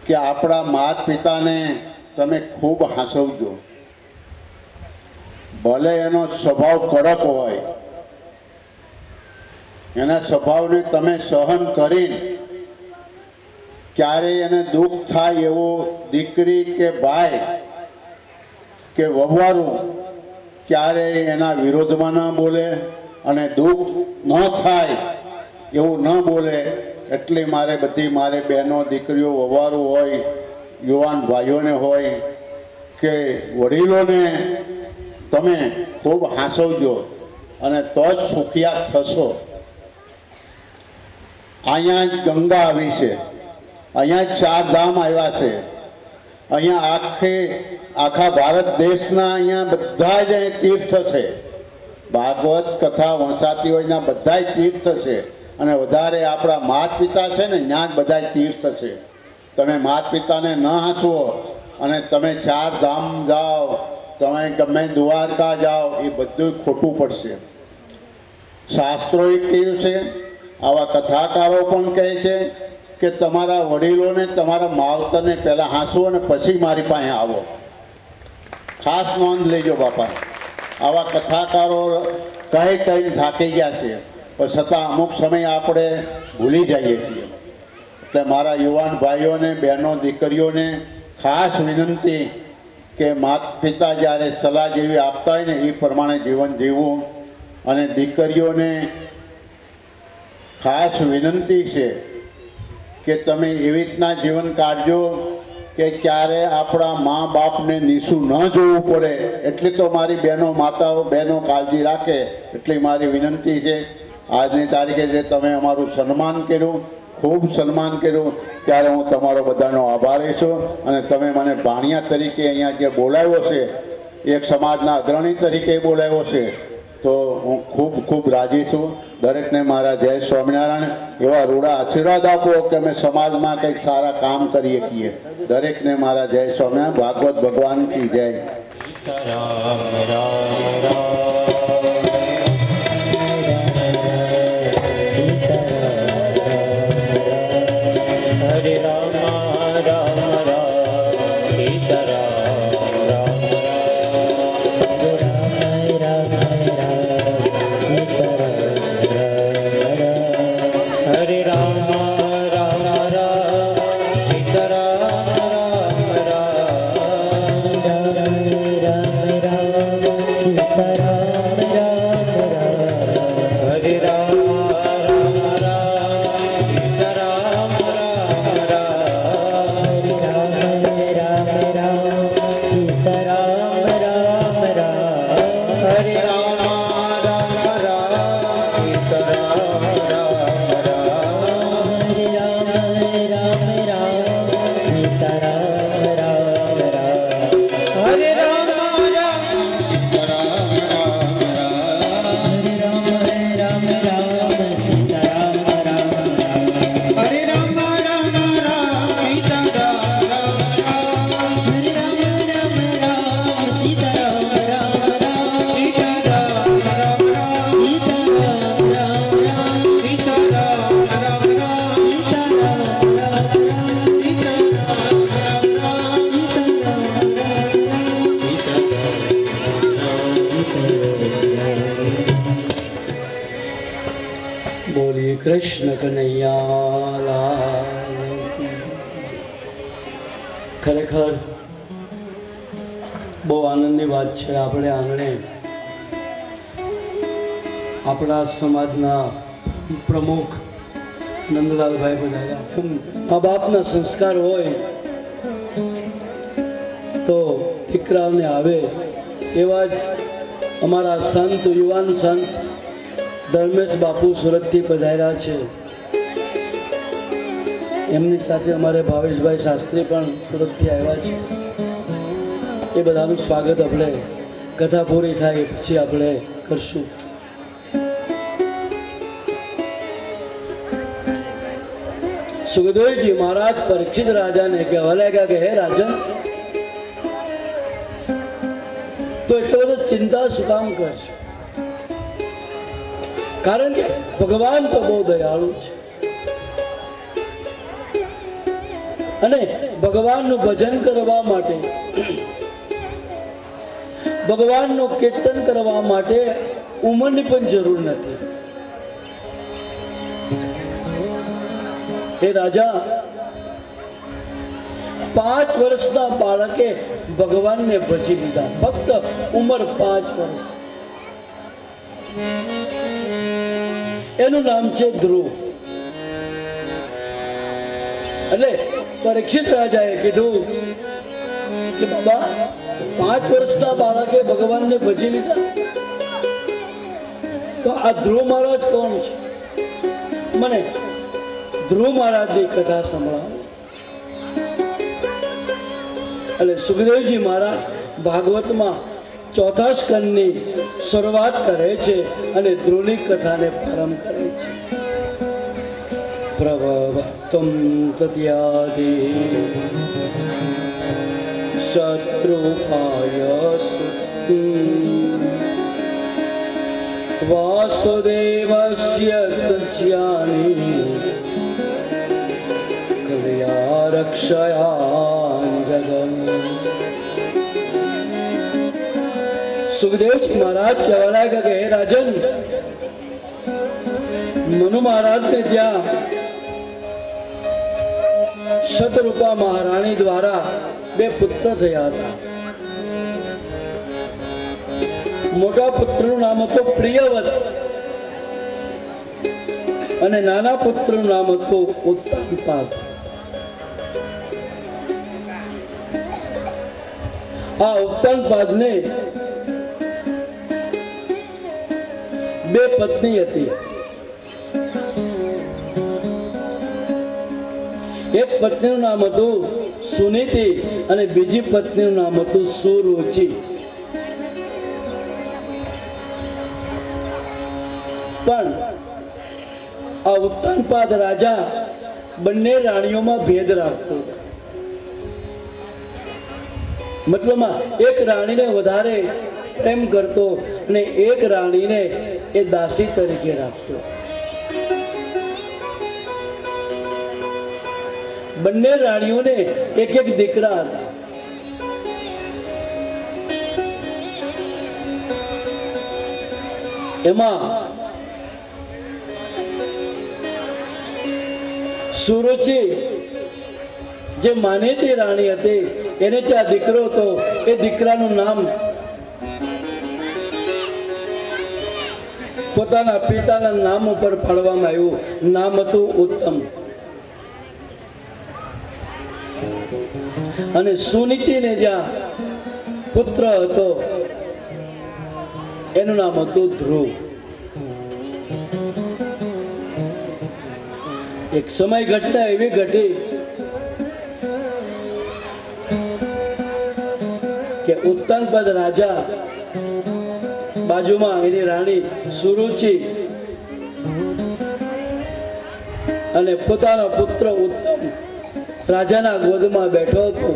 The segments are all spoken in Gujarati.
કે આપણા માતા પિતાને તમે ખૂબ હાંસવજો. ભલે એનો સ્વભાવ કડક હોય, એના સ્વભાવને તમે સહન કરીને ક્યારેય એને દુઃખ થાય એવું દીકરી કે ભાઈ કે વહુવારું ક્યારેય એના વિરોધમાં ન બોલે અને દુઃખ ન થાય એવું ન બોલે. એટલી મારે બહેનો દીકરીઓ વહુવારું હોય, યુવાન ભાઈઓને હોય કે વડીલોને તમે ખૂબ હાંસવજો અને તો જ સુખિયા થશો. અહીંયા જ ગંગા આવી છે, અહીંયા જ 4 ધામ આવ્યા છે, અહીંયા આખા ભારત દેશના અહીંયા બધા જ અહીં તીર્થ છે. ભાગવત કથા વંચાતી હોયના બધા જ તીર્થ છે અને વધારે આપણા માતા પિતા છે ને ત્યાં જ બધા તીર્થ છે. તમે માતા પિતાને ન હાંસવો અને તમે 4 ધામ જાઓ, તમે ગમે દ્વારકા જાઓ, એ બધું ખોટું પડશે. શાસ્ત્રોએ કહ્યું છે, આવા કથાકારો પણ કહે છે કે તમારા વડીલોને તમારા માવતરને પહેલાં હાંસવો અને પછી મારી પાસે આવો. ખાસ નોંધ લેજો બાપા. આવા કથાકારો કહીને થાકી ગયા છે, પણ છતાં અમુક સમય આપણે ભૂલી જઈએ છીએ. એટલે મારા યુવાન ભાઈઓને, બહેનો, દીકરીઓને ખાસ વિનંતી કે માતા પિતા જ્યારે સલાહ જેવી આપતા હોય ને એ પ્રમાણે જીવન જીવવું. અને દીકરીઓને ખાસ વિનંતી છે કે તમે એવી રીતના જીવન કાઢજો કે ક્યારે આપણા મા બાપને નીસું ન જોવું પડે. એટલી તો મારી બહેનો કાળજી રાખે એટલી મારી વિનંતી છે. આજની તારીખે જે તમે અમારું સન્માન કર્યું, ખૂબ સન્માન કર્યું, ત્યારે હું તમારો બધાનો આભારી છું. અને તમે મને ભાણિયા તરીકે અહીંયા જે બોલાવ્યો છે, એક સમાજના અગ્રણી તરીકે બોલાવ્યો છે, તો હું ખૂબ રાજી છું. દરેકને મારા જય સ્વામિનારાયણ. એવા રૂડા આશીર્વાદ આપો કે અમે સમાજમાં કંઈક સારા કામ કરી શકીએ. દરેકને મારા જય સ્વામિનારાયણ. ભાગવત ભગવાન કી જય. રામ રામ રામ કૃષ્ણ કનૈયા લાલ. ખરેખર બહુ આનંદની વાત છે. આપણે આંગણે આપણા સમાજના પ્રમુખ નંદલાલભાઈ પધાર્યા. મા બાપના સંસ્કાર હોય તો દીકરાઓને આવે એવા જ અમારા સંત, યુવાન સંત ધર્મેશ બાપુ સુરતથી પધાર્યા છે. એમની સાથે અમારે ભાવેશભાઈ શાસ્ત્રી પણ સુરતથી આવ્યા છે. એ બધાનું સ્વાગત આપણે કથા પૂરી થાય પછી આપણે કરશું. સુખદેવજી મહારાજ પરીક્ષિત રાજાને કહેવા લાગ્યા કે હે રાજન, તો એટલો બધો ચિંતા શું કામ કરશે? કારણ કે ભગવાન તો બહુ દયાળુ છે. અને ભગવાનનું ભજન કરવા માટે, ભગવાનનું કીર્તન કરવા માટે ઉંમરની પણ જરૂર નથી. હે રાજા, 5 વર્ષના બાળકે ભગવાનને ભજી લીધા. ફક્ત ઉંમર 5 વર્ષ. એનું નામ છે ધ્રુવ. એટલે પરીક્ષિત રાજાએ કીધું કે બાબા, 5 વર્ષના બાળકે ભગવાનને ભજી લીધા, તો આ ધ્રુવ મહારાજ કોણ છે? મને ધ્રુવ મહારાજની કથા સંભળાવો. એટલે સુખદેવજી મહારાજ ભાગવતમાં 4થા સ્કંદની શરૂઆત કરે છે અને ધ્રુવની કથાને પ્રારંભ કરે છે. પ્રભવત્વં તદ્યાદિ શત્રુપાય વાસુદેવસ્ય તસ્યાની કલયા રક્ષયા જગમ. સુખદેવજી મહારાજ કહેવા લાગ્યા કે હે રાજન, મનુ મહારાજને ત્યાં શતરૂપા મહારાણી દ્વારા 2 પુત્ર થયા હતા. મોટા પુત્રનું નામ હતું પ્રિયવત અને નાના પુત્રનું નામ હતું ઉત્તાનપાદ. આ ઉત્તાનપાદને 2 પત્ની હતી. એક પત્નીનું નામ હતું સુનીતિ અને બીજી પત્નીનું નામ હતું સુરુચિ. પણ આ ઉત્તાનપાદ રાજા બંને રાણીઓમાં ભેદ રાખતો. મતલબમાં એક રાણીને વધારે પ્રેમ કરતો અને એક રાણીને એ દાસી તરીકે રાખતો. બંને રાણીઓને એક દીકરા હતા. એમાં સુરુચિ જે માનેતી રાણી હતી, એને ત્યાં દીકરો હતો. એ દીકરાનું નામ પોતાના પિતાના નામ ઉપર પાડવામાં આવ્યું. નામ હતું ઉત્તમ. અને સુનીતિને જ્યાં પુત્ર હતો એનું નામ હતું ધ્રુવ. એક સમય ઘટના એવી ઘટી કે ઉત્તાનપાદ રાજા બાજુમાં એની રાણી સુરુચિ અને પોતાનો પુત્ર ઉત્તમ રાજાના ગોદમાં બેઠો હતો.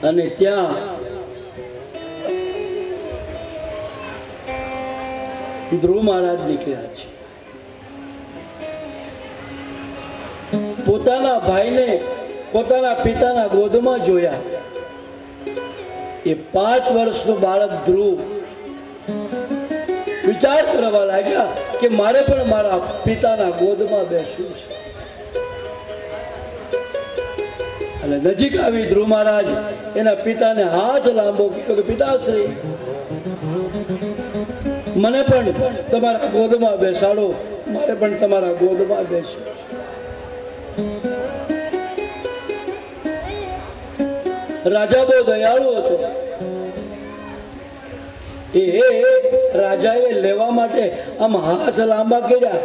અને ત્યાં ધ્રુવ મહારાજ નીકળ્યા છે. પોતાના ભાઈને પોતાના પિતાના ગોદમાં જોયા. એ 5 વર્ષનું બાળક ધ્રુવ વિચાર કરવા લાગ્યા કે મારે પણ મારા પિતાના ગોદમાં બેસવું છે. અને નજીક આવી ધ્રુવ મહારાજ એના પિતાને હાથ લાંબો કર્યો કે પિતાશ્રી, મને પણ તમારા ગોદમાં બેસાડો, મારે પણ તમારા ગોદમાં બેસવું છે. રાજા બહુ દયાળુ હતો. એ રાજાએ લેવા માટે આમ હાથ લાંબા કર્યા.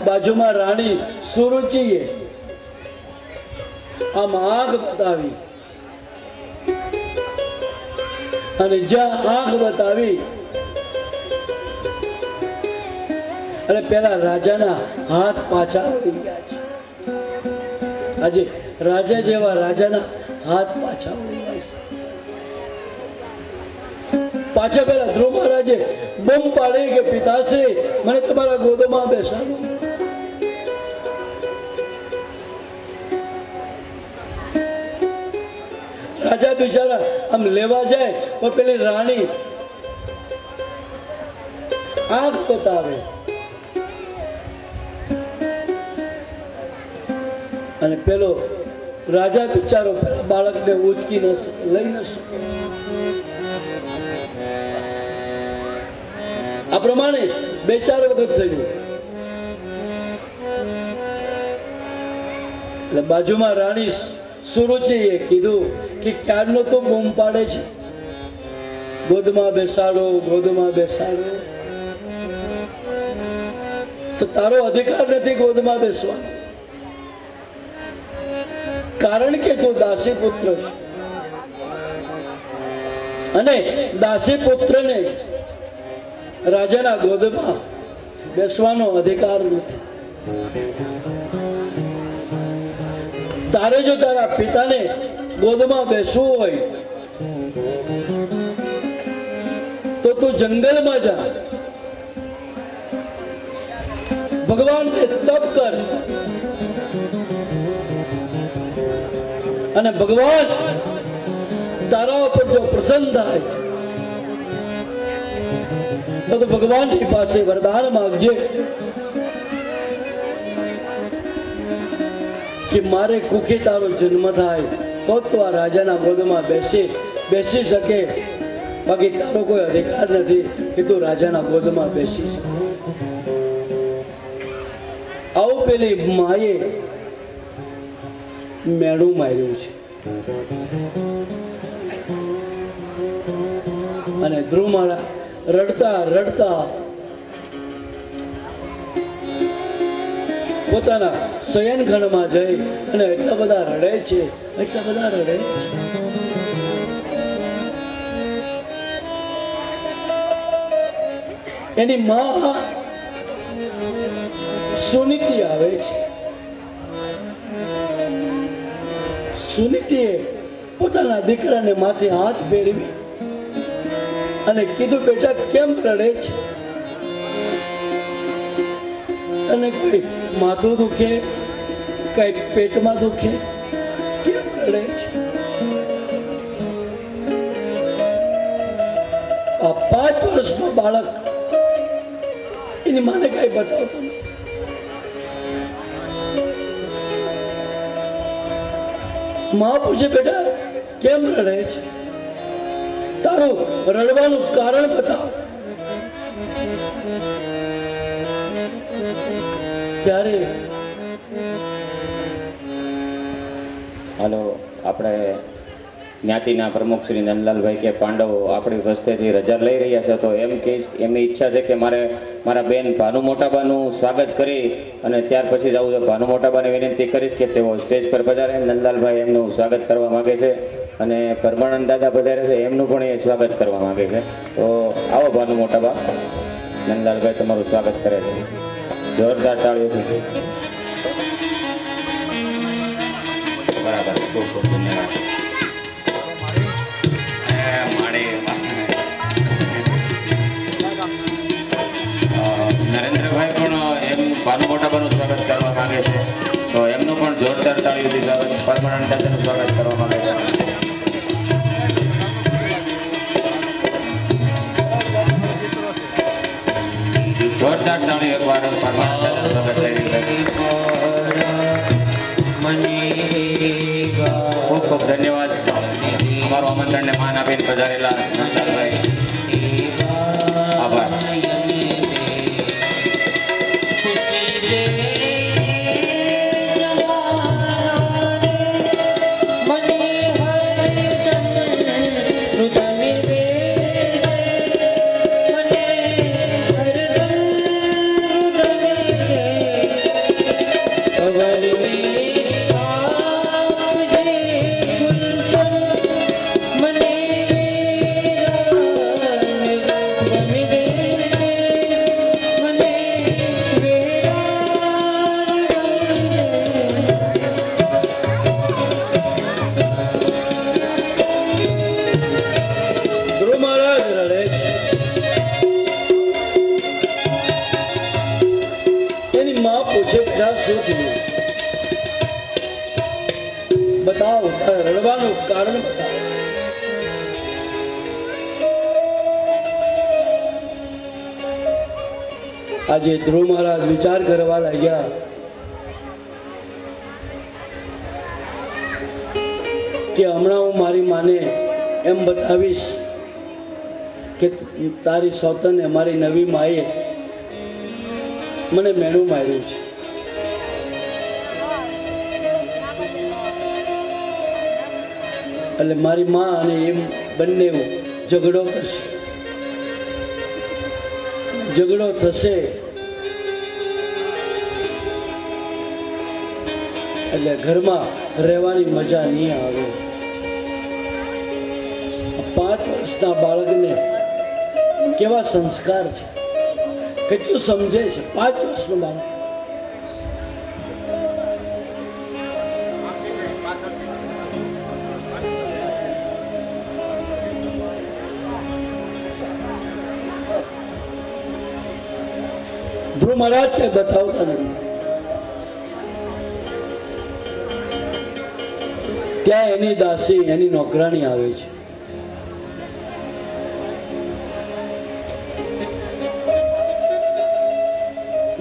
બાજુમાં રાણી સુરુચિએ આમ આંખ બતાવી અને જ્યાં આંખ બતાવી અને પેલા રાજાના હાથ પાછા વળી ગયા છે. આજે રાજા જેવા રાજાના હાથ પાછા વળી ગયા છે. પાછા પેલા ધ્રુવ મહારાજે બમ પાડે કે પિતાશ્રી મને તમારા ગોદમાં બેસાડો. રાજા બિચારા આમ લેવા જાય પણ પેલી રાણી આંખ બતાવે અને પેલો રાજા બિચારો પેલા બાળકને ઉચકી ન શકે, લઈ ન શકે. આ પ્રમાણે 2-4 વખત થયું. એટલે બાજુમાં રાણી સુરુચિએ કીધું કે ક્યારનો તો બૂમ પાડે છે, ગોદમાં બેસાડો, ગોદમાં બેસાડો. તો તારો અધિકાર નથી ગોદમાં બેસવાનો, કારણ કે તું દાસી પુત્ર છે અને દાસી પુત્રને રાજાના ગોદમાં બેસવાનો અધિકાર નથી. તારે જો તારા પિતાને ગોદમાં બેસવું હોય તો તું જંગલમાં જા, ભગવાનને તપ કર અને ભગવાન તારા ઉપર જો પ્રસન્ન થાય તો ભગવાનની પાસે વરદાન માંગજે કે મારે કુખે તારો જન્મ થાય તો તું આ રાજાના ગોદમાં બેસી શકે, બાકી તારો કોઈ અધિકાર નથી કે તું રાજાના ગોદમાં બેસી શકે. આવું પેલી માએ મેણું માર્યું છે અને ધ્રુવ મહારાજ રડતા રડતા પોતાના શયન ખંડમાં જઈ અને એટલા બધા રડે છે, એટલા બધા રડે છે. એની માં સુનીતિ આવે છે. સુનીતિએ પોતાના દીકરાને માથે હાથ ફેરવી અને કીધું, બેટા કેમ રડે છે? અને કોઈ માથું દુખે, કઈ પેટમાં દુખે, કેમ રડે છે? આ 5 વર્ષનો બાળક એની માને કઈ બતાવતો નથી. માં પૂછે, બેટા કેમ રડે છે? તારું રડવાનું કારણ બતાવ. ત્યારે હાલો, આપણે જ્ઞાતિના પ્રમુખ શ્રી નંદલાલભાઈ કે પાંડવ આપણી વસ્તીથી રજા લઈ રહ્યા છે, તો એમ કે એમની ઈચ્છા છે કે મારે મારા બેન ભાનુ મોટાબાનું સ્વાગત કરી અને ત્યાર પછી જવું છે. ભાનુ મોટાબાને વિનંતી કરીશ કે તેઓ સ્ટેજ પર પધારે. નંદલાલભાઈ એમનું સ્વાગત કરવા માગે છે અને પરમાનંદ દાદા પધારે છે, એમનું પણ એ સ્વાગત કરવા માગે છે. તો આવો ભાનુ મોટાબા, નંદલાલભાઈ તમારું સ્વાગત કરે છે જોરદાર તાળીઓથી. બરાબર, ખૂબ ખૂબ ધન્યવાદ. નરેન્દ્રભાઈ પણ એમ ભાનુ મોટાબાનું સ્વાગત કરવા માંગે છે, તો એમનું પણ જોરદાર તાળીઓથી સ્વાગત, પરમાનંદ દાદાનું સ્વાગત કરવા માંગે છે. જોરદાર તાળી એકવાર પરમાનંદ દાદાનું સ્વાગત થઈ રહ્યું છે. ખૂબ ખૂબ ધન્યવાદ અમારું આમંત્રણને માન આપીને પધારેલા નંદલાલભાઈ. આભાર. શું થયું? બતાવ, તારે રડવાનું કારણ બતાવ. આજે ધ્રુવ મહારાજ વિચાર કરવા લાગ્યા કે હમણાં હું મારી માને એમ બતાવીશ કે તારી સૌતને મારી નવી માએ મને મેણું માર્યું છે. એટલે મારી માં અને એમ બંને ઝઘડો કરશે. ઝઘડો થશે એટલે ઘરમાં રહેવાની મજા નહીં આવે. 5 વર્ષના બાળકને કેવા સંસ્કાર છે, કેટલું સમજે છે 5 વર્ષનું બાળક. ધ્રુવ મહારાજ કઈ બતાવતા નથી. ત્યાં એની દાસી, એની નોકરાણી આવે છે.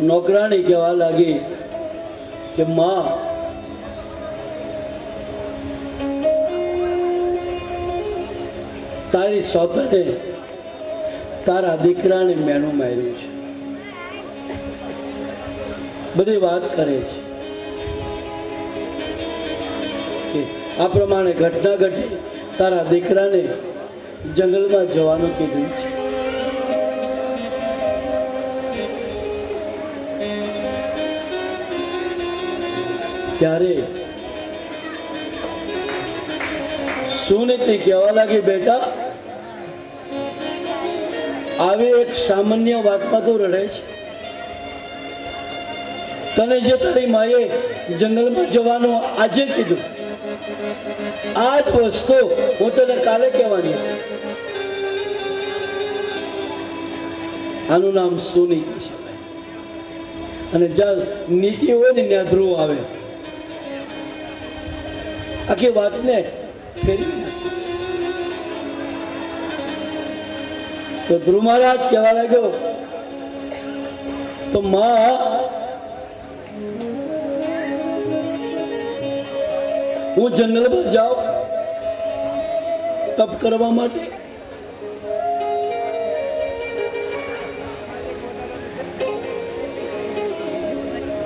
નોકરાણી કહેવા લાગી કે માં, તારી સૌતને તારા દીકરાને મેણું માર્યું છે. બધી વાત કરે છે કે આ પ્રમાણે ઘટના ઘટી, તારા દીકરાને જંગલમાં જવાનું કીધું છે. ત્યારે સુનીતિ કહેવા લાગી, બેટા આવી એક સામાન્ય વાતમાં તો રડે છે. તને જે તારી માએ જંગલમાં જવાનું આજે કીધું, આ જ વસ્તુ હું તને કાલે કહેવાની. આનું નામ સુનીતિ છે. અને જ્યાં નીતિ હોય ને ત્યાં ધ્રુવ આવે. આખી વાતને ફેરવી નાખી. તો ધ્રુવ મહારાજ કહેવા લાગ્યો, તો માં, હું જંગલમાં જાઉં તપ કરવા માટે?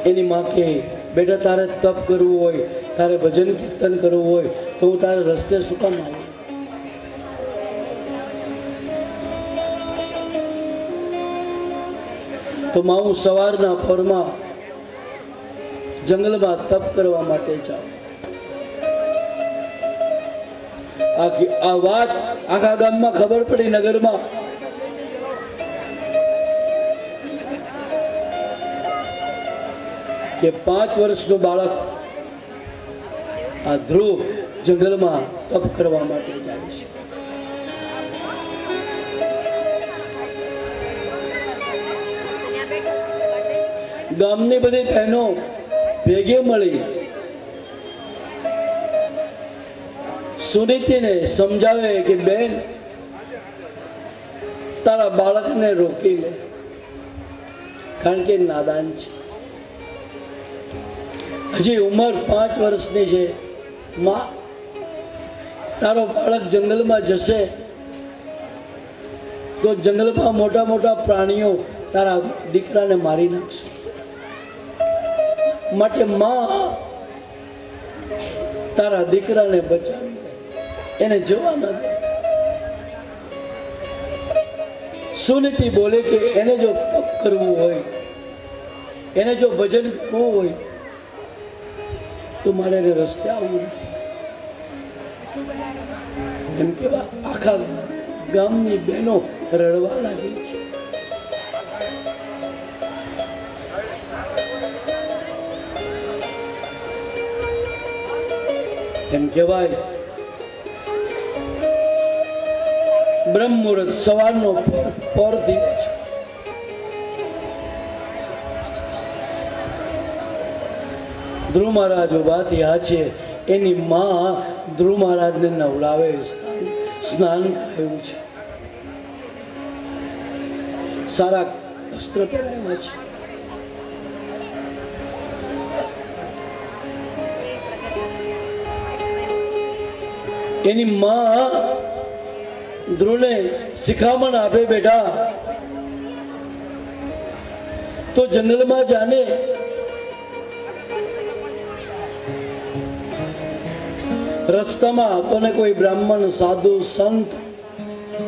એની માં કે, બેટા તારે તપ કરવું હોય, તારે ભજન કીર્તન કરવું હોય તો હું તારે રસ્તે શું કામ આવું? તો માં, હું સવારના પરમાં જંગલમાં તપ કરવા માટે જાઉં. આ વાત આખા ગામમાં ખબર પડી, નગરમાં. કે 5 વર્ષનું બાળક આ ધ્રુવ જંગલમાં તપ કરવા માટે જાય છે. ગામની બધી બહેનો ભેગી મળી સુનીતિને સમજાવે કે બેન, તારા બાળકને રોકી લે, કારણ કે નાદાન છે. હજી ઉંમર 5 વર્ષની છે. માં, તારો બાળક જંગલમાં જશે તો જંગલમાં મોટા મોટા પ્રાણીઓ તારા દીકરાને મારી નાખશે. માટે માં, તારા દીકરાને બચાવી, એને જવા ન દે. સુનીતિ બોલે કે એને જો તપ કરવું હોય, એને જો ભજન કરવું હોય તો મારે એને રસ્તે આવવું નથી. એમ કેવા આખા ગામની બહેનો રડવા લાગી છે. એમ કહેવાય બ્રહ્મ મુહૂર્ત, સવારનો પોર થયો છે. ધ્રુવ મહારાજ ઉભા થયા છે. એની માં ધ્રુવ મહારાજને નવડાવે, સ્નાન કરાવ્યું છે, સારા વસ્ત્ર પહેરાવ્યા છે. એની માં ધ્રુવને શિખામણ આપે, બેટા તો જંગલમાં જાને, રસ્તામાં આપણને કોઈ બ્રાહ્મણ, સાધુ, સંત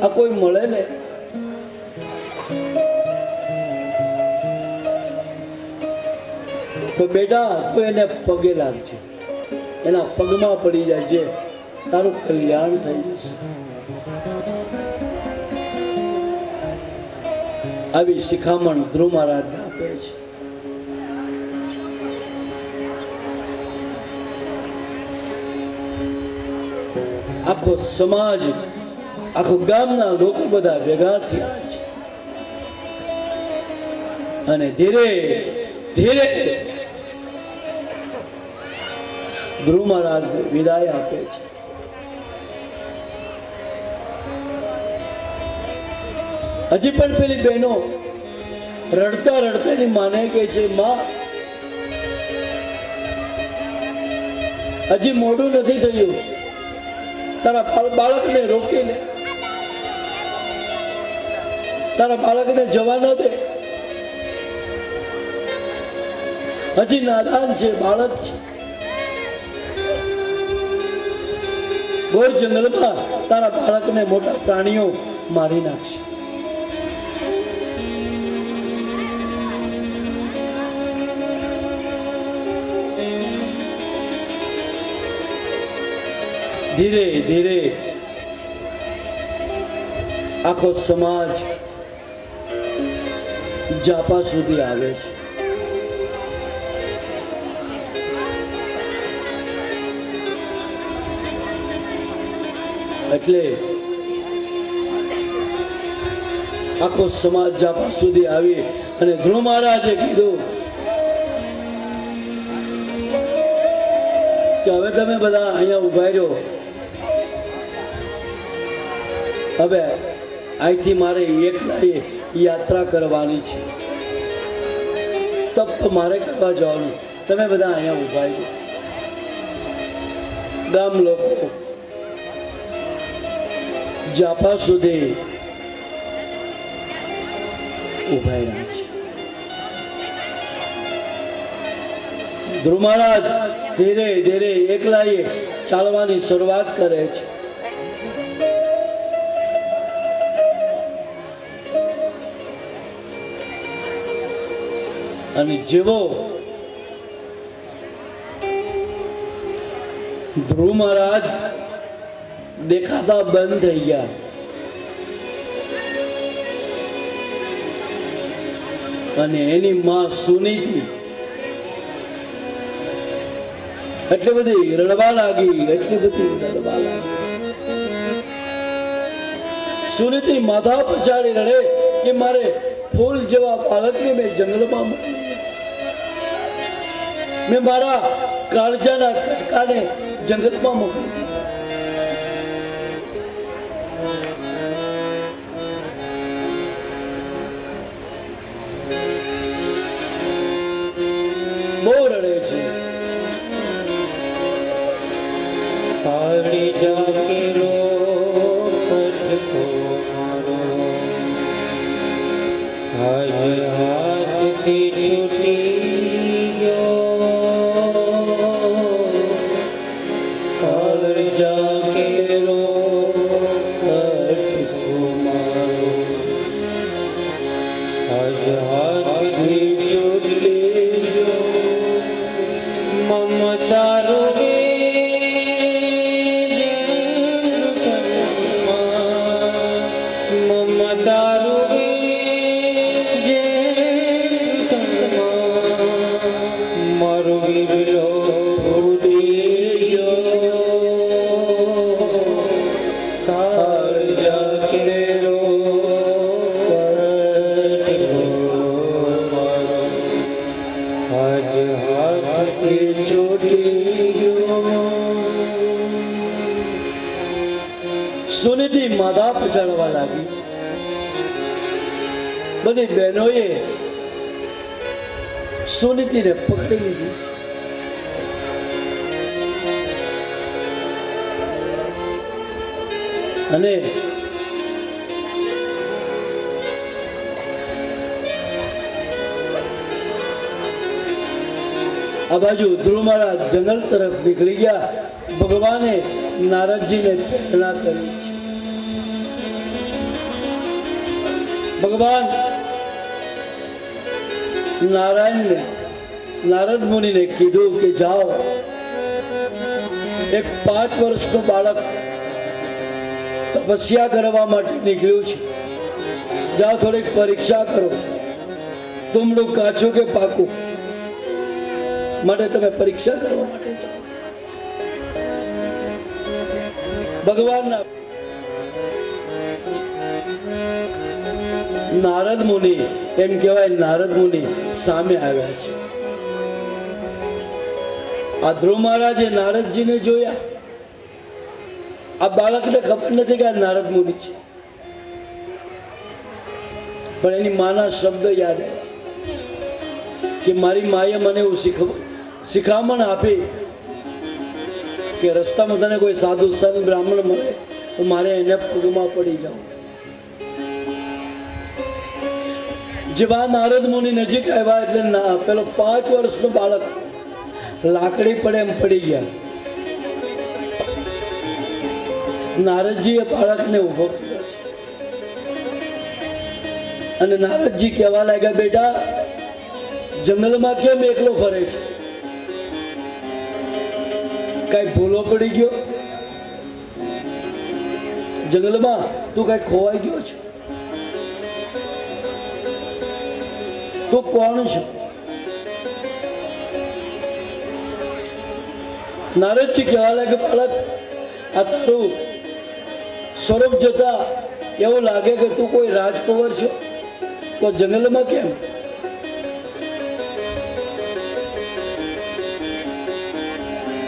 આ કોઈ મળે ને તો બેટા તો એને પગે લાગજે, એના પગમાં પડી જાય છે, તારું કલ્યાણ થઈ જશે. આવી શિખામણ ધ્રુવ મહારાજને આપે છે. આખો સમાજ, આખો ગામના લોકો બધા ભેગા થયા છે અને ધીરે ધીરે ધ્રુવ મહારાજ વિદાય આપે છે. હજી પણ પેલી બહેનો રડતા રડતા એની માને કે છે, માં હજી મોડું નથી થયું, તારા બાળકને રોકી લે, તારા બાળકને જવા ન દે, હજી નાદાન છે, બાળક છે, ઘોર જંગલમાં તારા બાળકને મોટા પ્રાણીઓ મારી નાખશે. ધીરે ધીરે આખો સમાજ જાપા સુધી આવે છે. એટલે આખો સમાજ જાપા સુધી આવી અને ધ્રુવ મહારાજે કીધું કે હવે તમે બધા અહીંયા ઉભા રહ્યો, હવે અહીંથી મારે એકલાએ યાત્રા કરવાની છે, તપ તો મારે કરવા જવાનું, તમે બધા અહીંયા ઉભા રહ્યો. ગામ લોકો જાપા સુધી ઉભા રહ્યા છે. ધ્રુવ મહારાજ ધીરે ધીરે એકલાએ ચાલવાની શરૂઆત કરે છે. અને જેવો ધ્રુવ મહારાજ દેખાતા બંધ થઈ ગયા, અને એની માં સુનીતિ એટલી બધી રડવા લાગી, એટલી બધી રડવા લાગી. સુનીતિ માથા પછાડી રડે કે મારે ફૂલ જેવા બાળકને મેં જંગલમાં મૂકી, મેં મારા કાળજાના કટકાને જંગલમાં મૂકી દીધા. બહુ રડે છે. કે ચોટી ગયો. સુનિધિ માથા પછાડવા લાગી. બધી બહેનોએ સુનિધિને પકડી લીધી. અને આ બાજુ ધ્રુવ મહારાજ જંગલ તરફ નીકળી ગયા. ભગવાને નારદજીને પ્રેરણા કરી છે. ભગવાન નારાયણને નારદ મુનિને કીધું કે જાઓ, એક 5 વર્ષનું બાળક તપસ્યા કરવા માટે નીકળ્યું છે. જાઓ થોડીક પરીક્ષા કરો, તુમડું કાચું કે પાકું, માટે તમે પરીક્ષા કરવા માટે જાઓ. ભગવાનના નારદ મુનિ, એમ કહેવાય નારદ મુનિ સામે આવ્યા છે. આ ધ્રુવ મહારાજે નારદજીને જોયા. આ બાળકને ખબર નથી કે આ નારદ મુનિ છે, પણ એની માના શબ્દ યાદ આવ્યા કે મારી માએ મને એવું શિખામણ આપી કે રસ્તામાં તને કોઈ સાધુ સંત બ્રાહ્મણ મળે તો મારે એને પગમાં પડી જાવ. જેવા નારદ મુનિ નજીક આવ્યા એટલે પેલો 5 વર્ષનો બાળક લાકડી પડે એમ પડી ગયા. નારદજીએ બાળકને ઉભો કર્યો અને નારદજી કહેવા લાગ્યા, બેટા જંગલમાં કેમ એકલો ફરે છે? કઈ ભૂલો પડી ગયો? જંગલમાં તું કઈ ખોવાઈ ગયો છે? તું કોણ છે? નારદજી કહેવા લાગે, બાળક આ તારું સ્વરૂપ જોતા એવું લાગે કે તું કોઈ રાજકુંવર છો, તો જંગલમાં કેમ?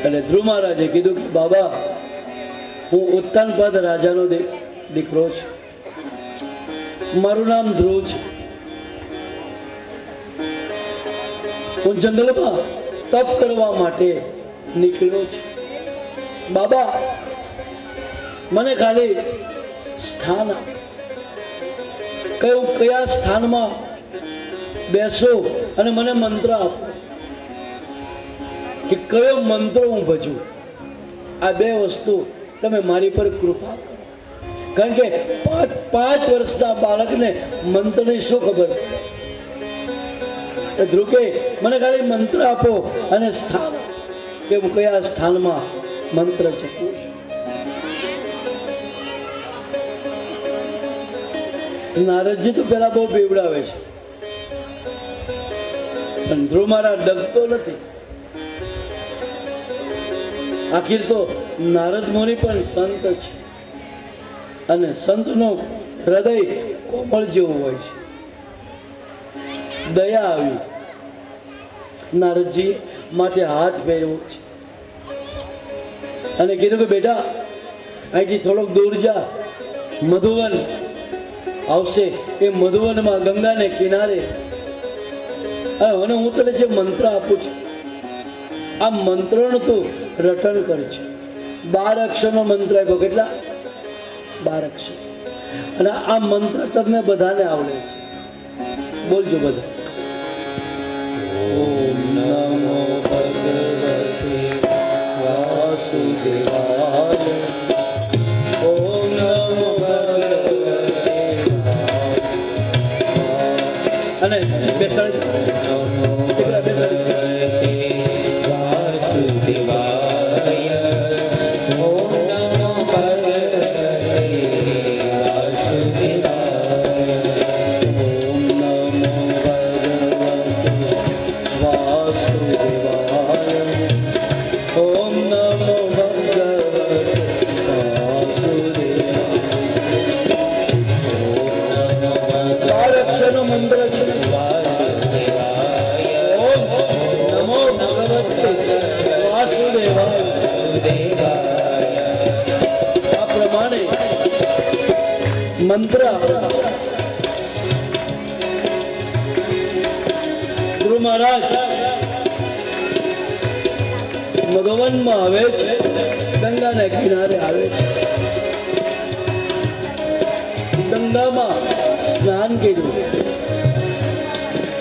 એટલે ધ્રુવ મહારાજે કીધું કે બાબા, હું ઉત્તાનપાદ રાજાનો દીકરો છું, મારું નામ ધ્રુવ છે. હું જંગલમાં તપ કરવા માટે નીકળ્યો છું. બાબા, મને ખાલી સ્થાન આપ. કયા સ્થાનમાં બેસો અને મને મંત્ર આપો કે કયો મંત્ર હું ભજું. આ 2 વસ્તુ તમે મારી પર કૃપા કરો. કારણ કે 5 વર્ષના બાળકને મંત્રની શું ખબર? ધ્રુવ કે મને ખાલી મંત્ર આપો અને સ્થાન, કે હું કયા સ્થાનમાં મંત્ર જપું. નારદજી તો પેલા બહુ બેવડાવે છે, પણ ધ્રુવ મહારાજ ડગતો નથી. આખીર તો નારદ મુનિ પણ સંત છે અને સંતનું હૃદય કોમળ જેવું હોય છે. દયા આવી. નારદજી માથે હાથ ફેરવ્યો છે અને કીધું કે બેટા અહીંથી થોડોક દૂર જા, મધુવન આવશે. એ મધુવનમાં ગંગાને કિનારે અને હું તને જે મંત્ર આપું છું, આ મંત્રનું તું રટણ કરજે. 12 અક્ષરનો મંત્ર આપ્યો. કેટલા? 12 અક્ષર. અને આ મંત્ર તમને બધાને આવડે છે. બોલજો બધા. ઓમ નમો ભગવતે વાસુદેવાય. ઓમ નમો ભગવતે. અને બેસાડી મંત્ર છે. ઓમ મંત્ર ગુરુ મહારાજ મધુવનમાં આવે છે, ગંગાના કિનારે આવે છે, ગંગામાં સ્નાન કર્યું,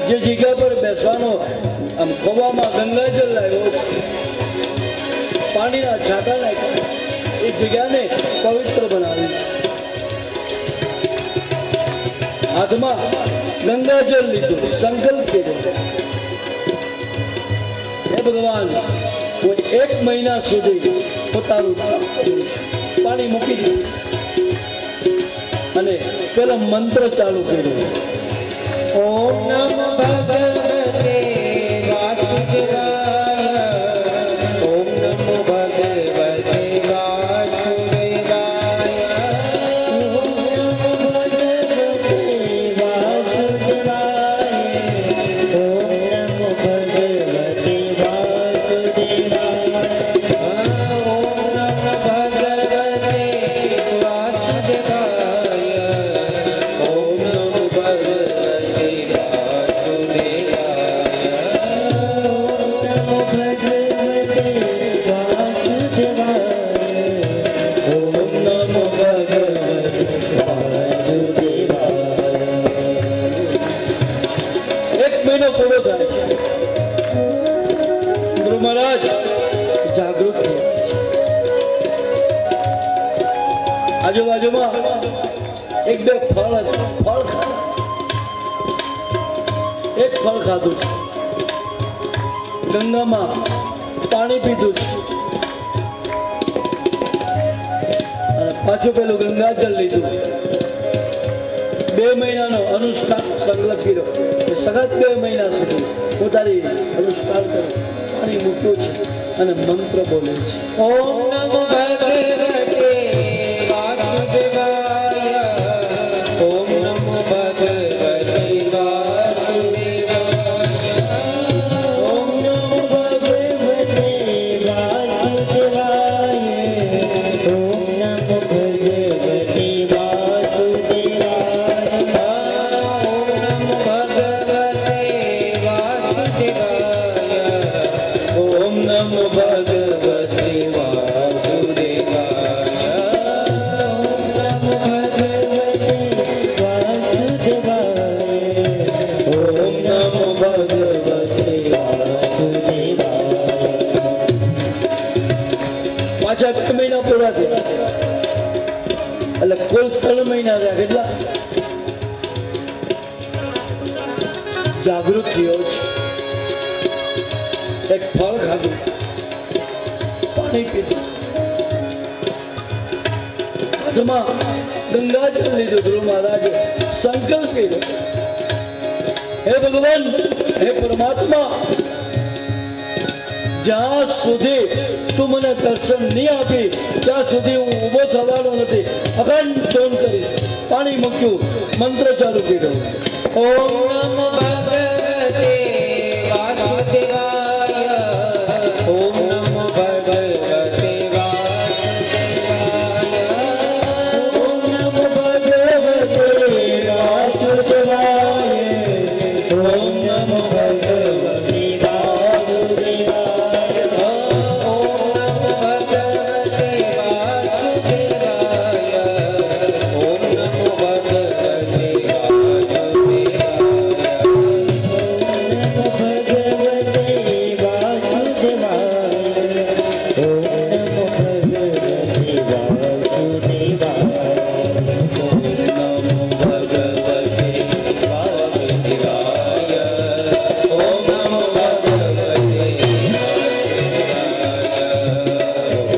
જે જગ્યા પર બેસવાનો આમ ખોવામાં ગંગાજળ લાવ્યો છે, પાણીના છાંટા નાખ્યા, એ જગ્યાને પવિત્ર બનાવી, હાથમાં ગંગાજળ લીધું, સંકલ્પ કર્યો, હે ભગવાન હું 1 મહિના સુધી પોતાનું પાણી મૂકી દીધું અને પેલા મંત્ર ચાલુ કર્યો, ઓમ નમો ભગવતે વાસુદેવાય, ઓમ નમો ભગવતે વાસુદેવાય, ઓમ નમો ભગવતે વાસુદેવાય, ઓમ નમો ભગવતે વાસુદેવાય, ઓમ નમો ભગવતે વાસુદેવાય, ઓમ નમો ભગવતે પૂરો થાય છે. ગુરુ મહારાજ જાગૃત થયા છે. આજુબાજુમાં 1-2 ફળ ખાધા છે. એક ફળ ખાધું છે, ગંગામાં પાણી પીધું છે અને પાછું પેલું ગંગાજળ લીધું. 2 મહિનાનો અનુષ્ઠાન સંકલ્પ કર્યો, સતત 2 મહિના સુધી પોતાની અનુષ્ઠાન કરો, પાણી મૂક્યું છે અને મંત્ર બોલે છે, ઓમ નમો ભગવતે વાસુદેવાય, ઓમ નમો ભગવતે વાસુદેવાય, ઓમ નમો ભગવતે વાસુદેવાય, ઓમ નમો ભગવતે વાસુદેવાય, ઓમ નમો ભગવતે વાસુદેવાય, ઓમ નમો ભગવતે વાસુદેવાય, ઓમ નમો ભગવતે વાસુદેવાય, ઓમ નમો ભગવતે વાસુદેવાય. પાછા 2 મહિના પૂરા થયા એટલે કુલ 3 મહિના થયા. કેટલા? જાગૃત થયો છે. એક ફળ ખાધું, પાણી પીધું, હાથમાં ગંગાજળ લીધું. ગુરુ મહારાજે સંકલ્પ કર્યો, હે ભગવાન, હે પરમાત્મા, જ્યાં સુધી તું મને દર્શન નહીં આપી ત્યાં સુધી હું ઊભો થવાનો નથી, અખંડ ધૂન કરીશ. પાણી મૂક્યું, મંત્ર ચાલુ કર્યો, ઓમ નમો ભગવતે વાસુદેવાય, ઓમ નમો ભગવતે વાસુદેવાય, ઓમ નમો ભગવતે વાસુદેવાય, ઓમ નમો ભગવતે વાસુદેવાય, ઓમ નમો ભગવતે વાસુદેવાય, ઓમ નમો ભગવતે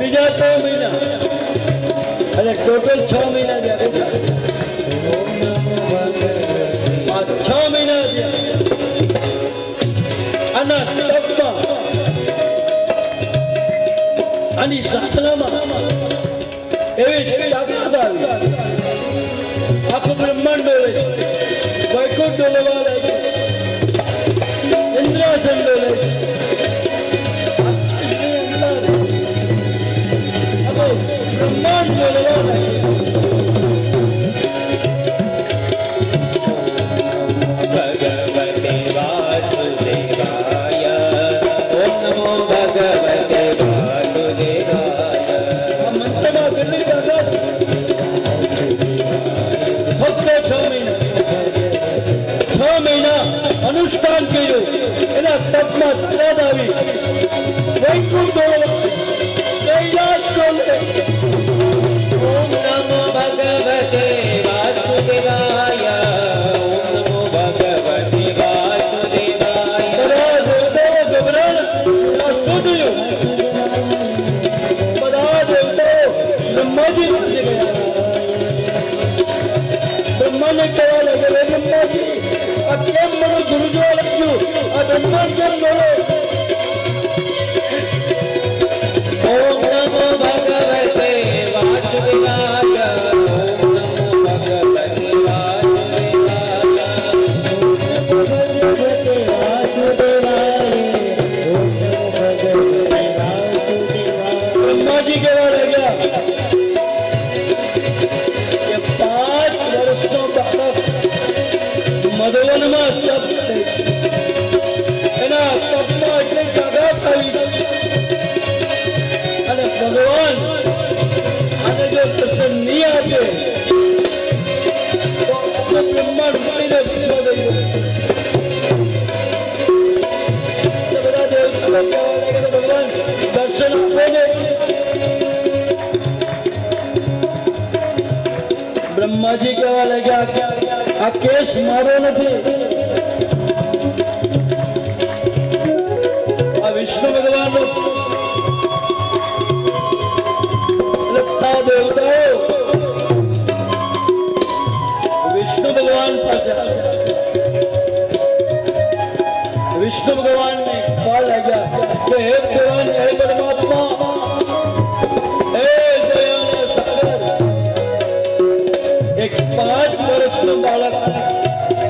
બીજા 3 મહિના અને ટોટલ 6 મહિના થયા. કેટલા? આ 6 મહિના થયા. આના તપમાં, આની સાધનામાં એવી તાકાત આવી, આખું બ્રહ્માંડ ડોલે છે, વૈકુંઠ ડોલવા લાગે, ઇન્દ્રાસન ડોલે છે, બ્રહ્માંડ ડોલવા લાગે. અનુષ્ઠાન કર્યું એના તપમાં ત્રાદ આવી વૈકુંઠ કૈલાસ ડોલે. ઓમ નમો ભગવતે વાસુદેવાય. ઓમ નમો ભગવતે વાસુદેવાય. બધા દેવતાઓ ગભરાણા. શું થયું? બધા દેવતાઓ બ્રહ્માજી પાસે ગયા. બ્રહ્માને કહેવા લાગે, "હે બ્રહ્માજી, આ કેમ મને ગુરુજવા લાગ્યું? આ બ્રહ્માંડ કેમ બોલે?" ઓમ નમો ભગવતે વાસુદેવાય. ઓમ નમો ભગવતે વાસુદેવાય. બ્રહ્માજી કહેવા લાગ્યા કે 5 વર્ષનો બાળક મધવનમાં તપ થઈ. એના તપમાં એટલી તાકાત આવી અને ભગવાન આને જો દર્શન નહીં આપે તો આખું બ્રહ્માંડ મળીને વિશ્વ થઈ જશે. તો બધા દેવતાઓ કહેવા લાગ્યા, "ભગવાન દર્શન આપો ને." બ્રહ્માજી કહેવા લાગ્યા, "આ કેસ મારો નથી, આ વિષ્ણુ ભગવાનનો કેસ." લગતા દેવતાઓ વિષ્ણુ ભગવાન પાસે આવ્યા. વિષ્ણુ ભગવાનને કહેવા લાગ્યા કે, "હે ભગવાન, હે પરમાત્મા, હે દયાના સાગર, એક 5 વર્ષનું બાળક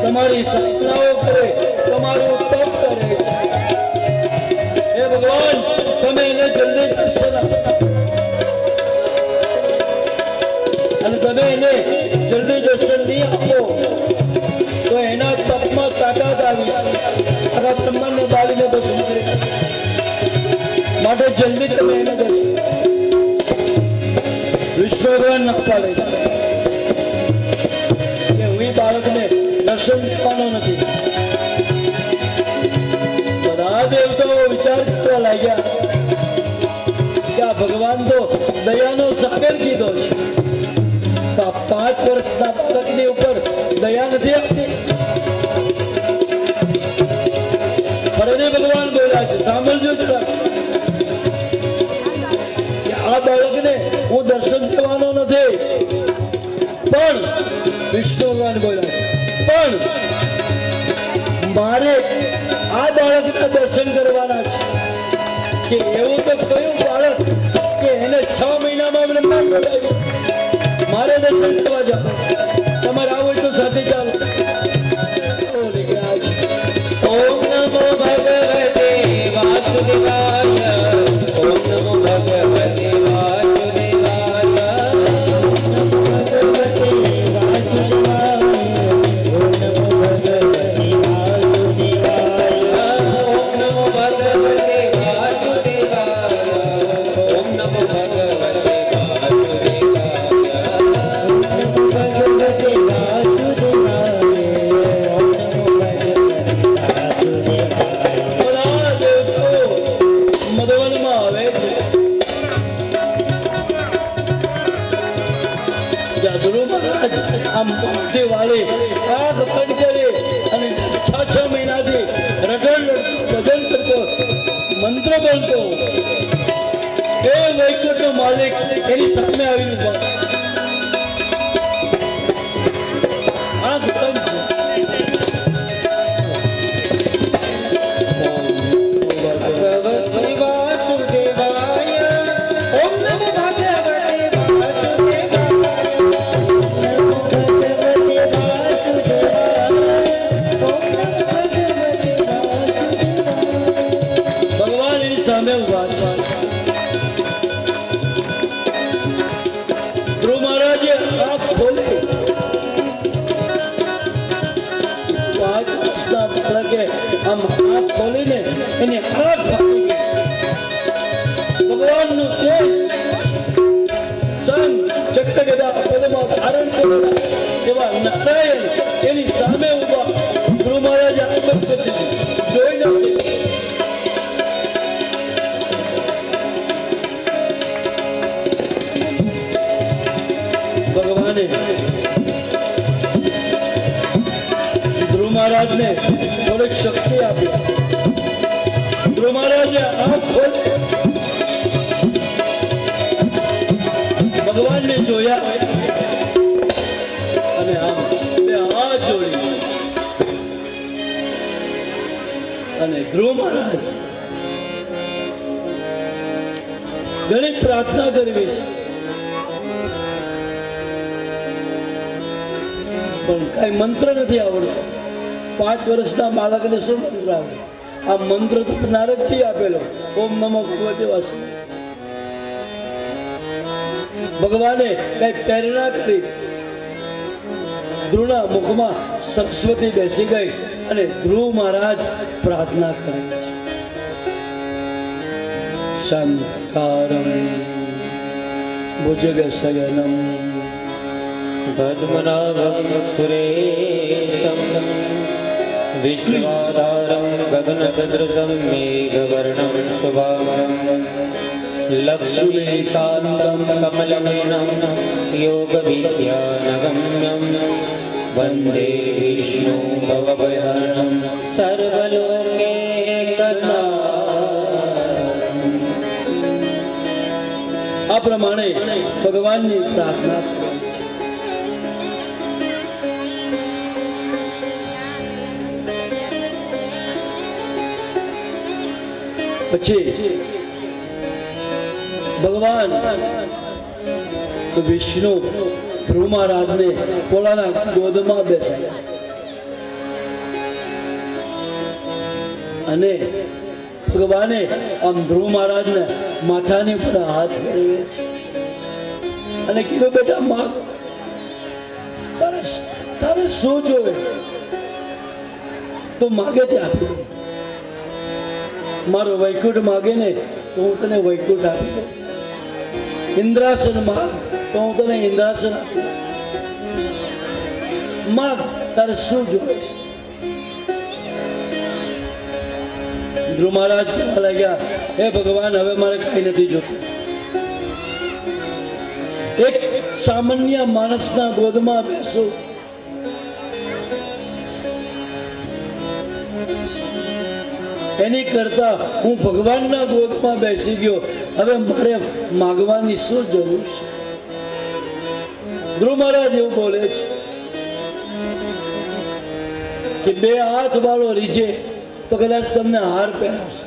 તમારી સાધનાઓ કરે, તમારું તપ કરે છે. હે ભગવાન, તમે એને જલ્દી દર્શન આપો અને તમે એને જલ્દી દર્શન નહીં આપો તો એના તપમાં તાકાત આવી છે, આખા બ્રહ્માંડને બાળીને દર્શન કરે. માટે જલ્દી તમે એને દર્શન." વિષ્ણુ ભગવાન ના પાડે છે કે હું એ બાળકને દર્શન આપવાનો નથી. બધા દેવતાઓ વિચાર કરવા લાગ્યા કે આ ભગવાન તો દયાનો સાગર કીધો છે, તો આ 5 વર્ષના બાળકની ઉપર દયા નથી આપતી. હરદે ભગવાન બોલ્યા છે, સાંભળજો જરા, કે આ બાળકને હું દર્શન દેવાનો નથી. પણ વિષ્ણુ ભગવાન બોલ્યા છે, પણ મારે આ બાળકના દર્શન કરવાના છે. કે એવું તો કયું બાળક કે એને 6 મહિનામાં બ્રહ્માંડ બોલાવ્યું? મારે દર્શન કરવા જાવ. તમારે આવું હોય તો સાથે ચાલો. ઓમ નમો ભગવતે વાસુદેવાય. ઓમ નમો ભગવતે વાસુદેવાય. ઓમ નમો ભગવતે વાસુદેવાય. ઓમ નમો ભગવતે બધા દેવતાઓ મધવનમાં આવે છે. જ્યાં ધ્રુવ મહારાજ આમ મોટી વાળી આંખ બંધ કરે અને 6 મહિનાથી રટણ ભજન કરતો, મંત્ર બોલતો, એ વૈકુંઠનો માલિક એની સામે આવીને ઉભા. આંખ બંધ છે. ભગવતે વાસુદેવાય. ઓમ નમો ભગવતે ભગવાન એની સામે ઉભા છે. ધ્રુવ મહારાજે આંખ ખોલી. 5 વર્ષના બાળકે આમ આંખ ખોલીને એની આંખ ફાટી ગઈ. ભગવાનનું તેજ સંગ ચક્ર ગદા પદમાં ધારણ કરેલા એવા નારાયણ એની સામે ઉભા. ધ્રુવ મહારાજે આંખ બંધ કરી મહારાજને થોડીક શક્તિ આપી. ધ્રુવ મહારાજે આંખ ખોલી ભગવાનને જોયા અને આમ બે હાથ જોડી અને ધ્રુવ મહારાજ ઘણી પ્રાર્થના કરવી છે, પણ કઈ મંત્ર નથી આવડતો. 5 વર્ષના બાળકને શું મંત્ર આવડે? આ મંત્ર તો નારદજી આપેલો, ઓમ નમો ભગવતે વાસુદેવાય. ભગવાને કઈ પ્રેરણા કરી. ધ્રુવના મુખમાં સરસ્વતી બેસી ગઈ અને ધ્રુવ મહારાજ પ્રાર્થના કરે. શાંતાકારમ ભુજગશયનમ પદ્મનાભં સુરેશમ વિશ્વાધારં ગગનસદૃશં મેઘવર્ણં શુભાંગં લક્ષ્મીકાન્तं કમલનયनं યોગવિદ્યાનગમ્યં વંદે વિષ્ણુ ભવભયહરણં સર્વલોકૈકનાથં. આ પ્રમાણે ભગવાનની પ્રાર્થના પછી ભગવાન વિષ્ણુ ધ્રુવ મહારાજને પોતાના ગોદમાં બેસાડ્યા અને ભગવાને આમ ધ્રુવ મહારાજને માથાની ઉપર હાથ ફેરવે છે અને કીધું, બેટા માગ, તારે શું જોવે તો માગે તે આપી દઉં. મારો વૈકુંઠ માગે ને તો હું તને વૈકુંઠ આપી દઉં. ઇન્દ્રાસન માગ તો હું તને ઇન્દ્રાસન આપી દઉં. માગ, તારે શું જોવે? ધ્રુવ મહારાજ કહેવા લાગ્યા, હે ભગવાન, હવે મારે કઈ નથી જોતું. એક સામાન્ય માણસના ગોદમાં બેસું, એની કરતા હું ભગવાનના ગોદમાં બેસી ગયો. હવે મારે માગવાની શું જરૂર છે? ધ્રુવ મહારાજ એવું બોલે છે કે 2 હાથ વાળો રીજે તો કદાચ તમને હાર પહેરાવશે,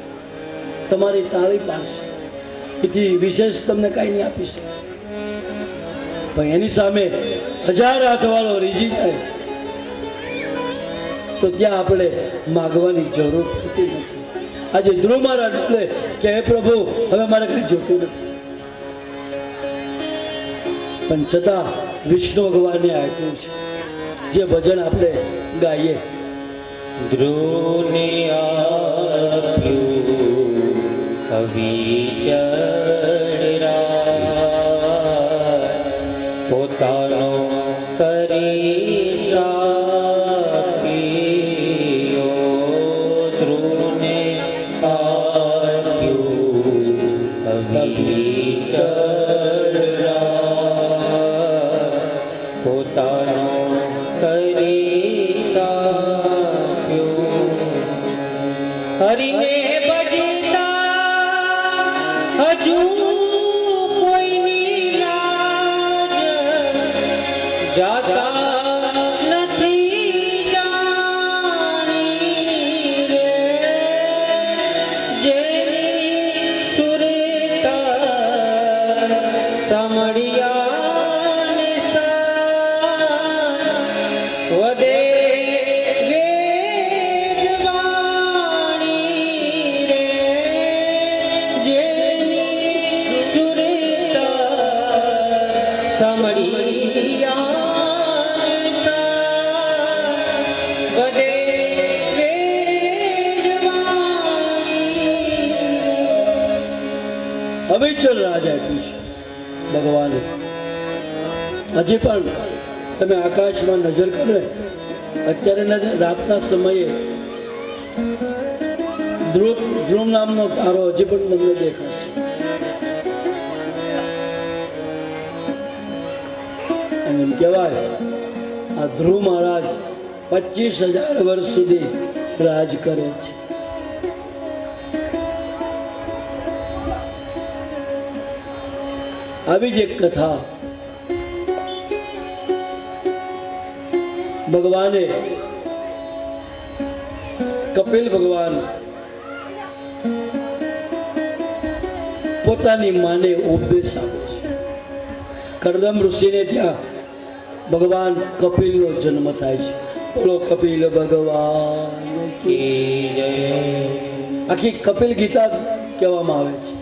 તમારી તાળી પાડશે, એથી વિશેષ તમને કઈ નહીં આપી શકે. પણ એની સામે 1000 હાથ વાળો રીજી જાય તો ત્યાં આપણે માગવાની જરૂર થતી નથી. આજે ધ્રુવ મહારાજ એટલે કે હે પ્રભુ, હવે મારે કઈ જોતું નથી, પણ છતાં વિષ્ણુ ભગવાને આપ્યું છે. જે ભજન આપણે ગાઈએ, ધ્રુવને આપ્યું અવિચળ પોતાનો કરી સાપ્યો. ધ્રુવને આપ્યું અવિચળ પોતાનો કરી સાપ્યો. હરિને ભજતા હજુ કોઈની લાજ જાતા નથી જાણી રે. જેની સુરતા સાંભળ્યા નિશાન વધે અવિચલ રાજ આપ્યું છે ભગવાને. હજી પણ તમે આકાશમાં નજર કરો, અત્યારે રાતના સમયે ધ્રુવ નામનો તારો હજી પણ તમને દેખાશે. એમ કહેવાય આ ધ્રુવ મહારાજ 25,000 વર્ષ સુધી રાજ કરે છે. આવી જ એક કથા ભગવાને કપિલ ભગવાન પોતાની માને ઉપદેશ આપે છે. કરદમ ઋષિને ત્યાં ભગવાન કપિલનો જન્મ થાય છે. બોલો કપિલ ભગવાન કી જય. આખી કપિલ ગીતા કહેવામાં આવે છે.